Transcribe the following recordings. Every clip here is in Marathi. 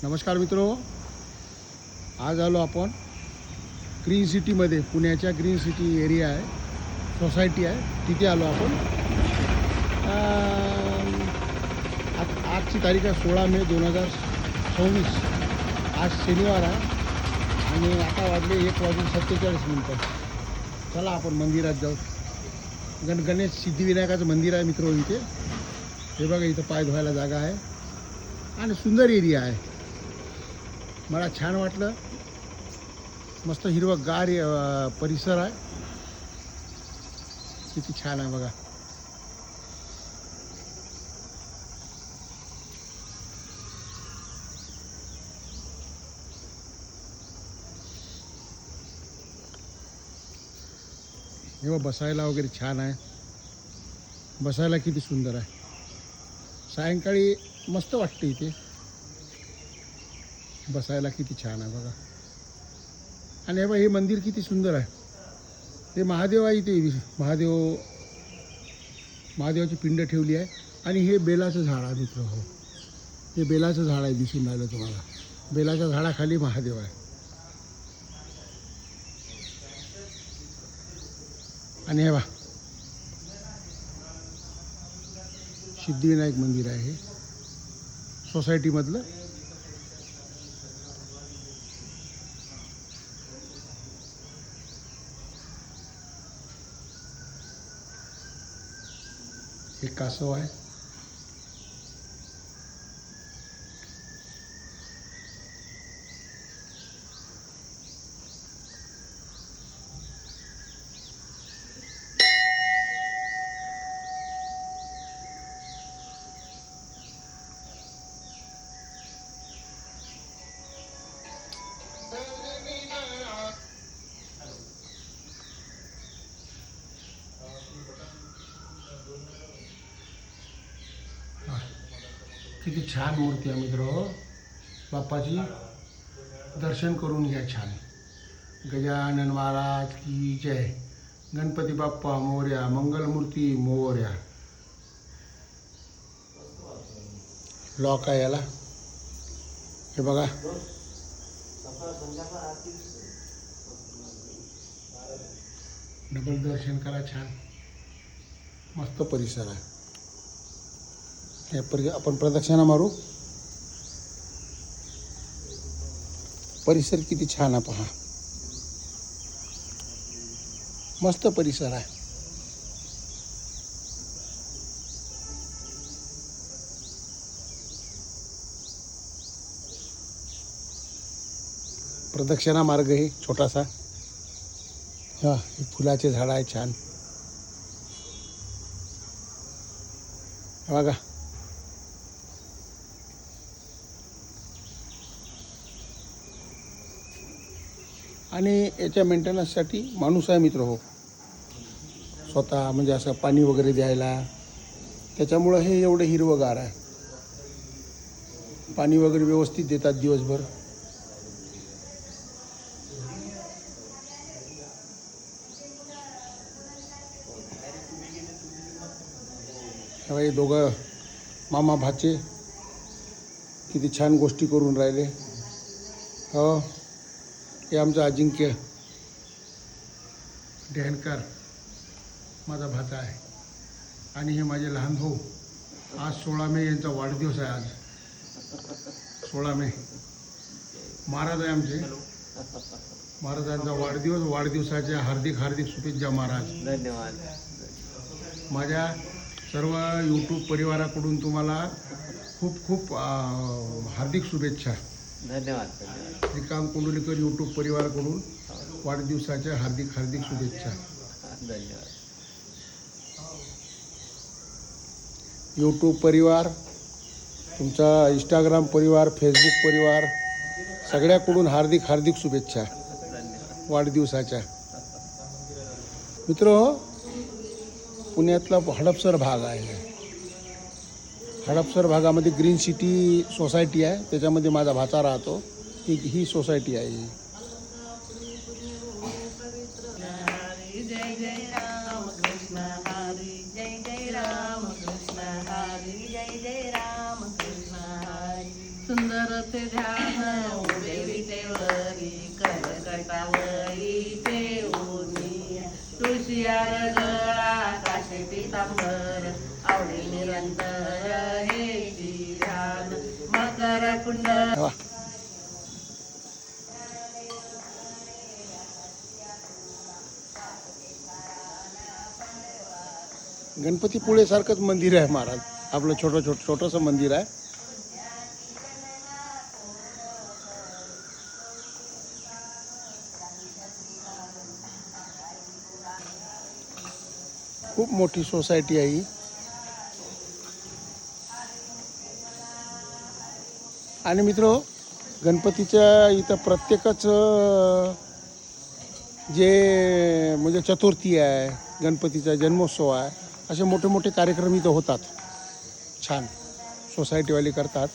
नमस्कार मित्रो, आज आलो आपण ग्रीन सिटीमध्ये. पुण्याच्या ग्रीन सिटी एरिया आहे, सोसायटी आहे, तिथे आलो आपण. आजची तारीख आहे 16 मे 2026. आज शनिवार आहे आणि आता वाजले 1:47. चला आपण मंदिरात जाऊ. गणेश सिद्धिविनायकाचं मंदिर आहे मित्रो इथे. हे बघा, इथं पाय धुवायला जागा आहे आणि सुंदर एरिया आहे. मला छान वाटलं. मस्त हिरवंगार परिसर आहे. किती छान आहे बघा. हे बसायला वगैरे छान आहे. बसायला किती सुंदर आहे. सायंकाळी मस्त वाटते इथे बसायला. किती छान आहे बघा. आणि हे बघा, हे मंदिर किती सुंदर आहे. हे महादेव आहे इथे. महादेवाची पिंड ठेवली आहे. आणि हे बेलाचं झाड आहे मित्र. हो, हे बेलाचं झाड आहे, दिसून राहिलं तुम्हाला. बेलाच्या झाडाखाली महादेव आहे. आणि हे बघा, सिद्धिविनायक मंदिर आहे हे सोसायटीमधलं. हे कासव आहे. किती छान मूर्ती आहे मित्र. बाप्पाची दर्शन करून घ्या छान. गजानन महाराज की जय. गणपती बाप्पा मोरया. मंगलमूर्ती मोरया. लॉक आहे याला. हे बघा, डबल दर्शन करा छान. मस्त परिसर आहे. आपण प्रदक्षिणा मारू. परिसर किती छान आहे पहा. मस्त परिसर आहे. प्रदक्षिणा मार्ग आहे छोटासा. हा, हे फुलाचे झाड आहे छान. बघा, आणि याच्या मेंटेनन्ससाठी माणूस आहे मित्र. हो, स्वतः म्हणजे असं पाणी वगैरे द्यायला. त्याच्यामुळं हे एवढं हिरवंगार आहे. पाणी वगैरे व्यवस्थित देतात दिवसभर. हे दोघं मामा भाचे किती छान गोष्टी करून राहिले. हो, हे आमचं अजिंक्य डेहनकर माझा भाचा आहे. आणि हे माझे लहान भाऊ. आज 16 मे यांचा वाढदिवस आहे. आज 16 मे महाराज आहे आमचे. महाराजांचा वाढदिवस. वाढदिवसाच्या हार्दिक हार्दिक शुभेच्छा महाराज. धन्यवाद. माझ्या सर्व यूट्यूब परिवाराकडून तुम्हाला खूप खूप हार्दिक शुभेच्छा. धन्यवाद. श्रीकांत कोंडोलीकर यूट्यूब परिवाराकडून वाढदिवसाच्या हार्दिक हार्दिक शुभेच्छा. धन्यवाद. यूट्यूब परिवार, तुमचा इंस्टाग्राम परिवार, फेसबुक परिवार, सगळ्याकडून हार्दिक हार्दिक शुभेच्छा वाढदिवसाच्या. मित्र, पुण्यातला हडपसर भाग आहे. हडपसर भागामध्ये ग्रीन सिटी सोसायटी आहे. त्याच्यामध्ये माझा भाचा राहतो. ही सोसायटी आहे. जय जय राम कृष्ण हरी. जय जय राम कृष्ण हरी. जय जय राम कृष्ण हरी. सुंदर करते ध्यान उभे विटेवरी कटावरी ठेवूनी तुळशीयार गळा काशे पितांबर आवडे निरंतर हे ध्यान मकर कुंड वा. गणपतीपुळेसारखंच मंदिर आहे महाराज. आपलं छोटंसं मंदिर आहे. खूप मोठी सोसायटी आहे ही. आणि मित्र गणपतीच्या इथं प्रत्येकच जे म्हणजे चतुर्थी आहे, गणपतीचा जन्मोत्सव आहे, असे मोठे मोठे कार्यक्रम इथं होतात. छान सोसायटीवाले करतात.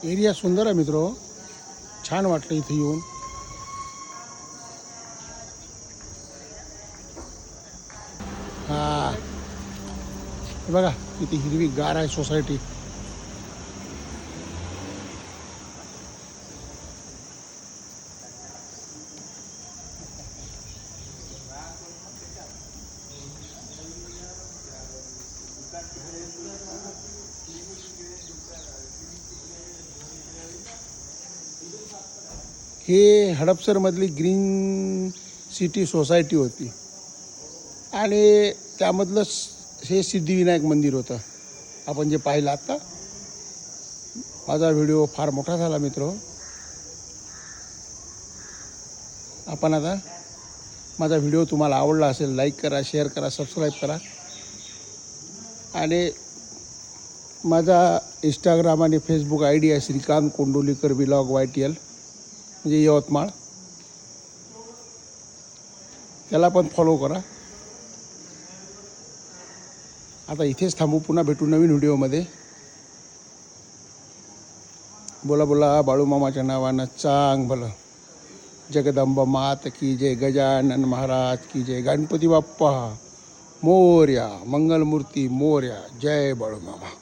एरिया सुंदर आहे मित्र. छान वाटलं इथे येऊन. हा बघा किती हिरवी गार आहे सोसायटी. हे हडपसरमधली ग्रीन सिटी सोसायटी होती आणि त्यामधलं हे सिद्धिविनायक मंदिर होतं आपण जे पाहिलं आत्ता. माझा व्हिडिओ फार मोठा झाला मित्र. आपण आता माझा व्हिडिओ तुम्हाला आवडला असेल लाईक करा, शेअर करा, सबस्क्राईब करा. आणि माझा इंस्टाग्राम आणि फेसबुक ID आहे श्रीकांत कोंडोलीकर व्लॉग YTL म्हणजे यवतमाळ. त्याला पण फॉलो करा. आता इथेच थांबू. पुन्हा भेटू नवीन व्हिडिओमध्ये. बोला बोला बाळूमामाच्या नावानं चांग भलं. जगदंबा मात की जय. गजानन महाराज की जय. गणपती बाप्पा मोर्या. मंगलमूर्ती मोर्या. जय बाळूमामा.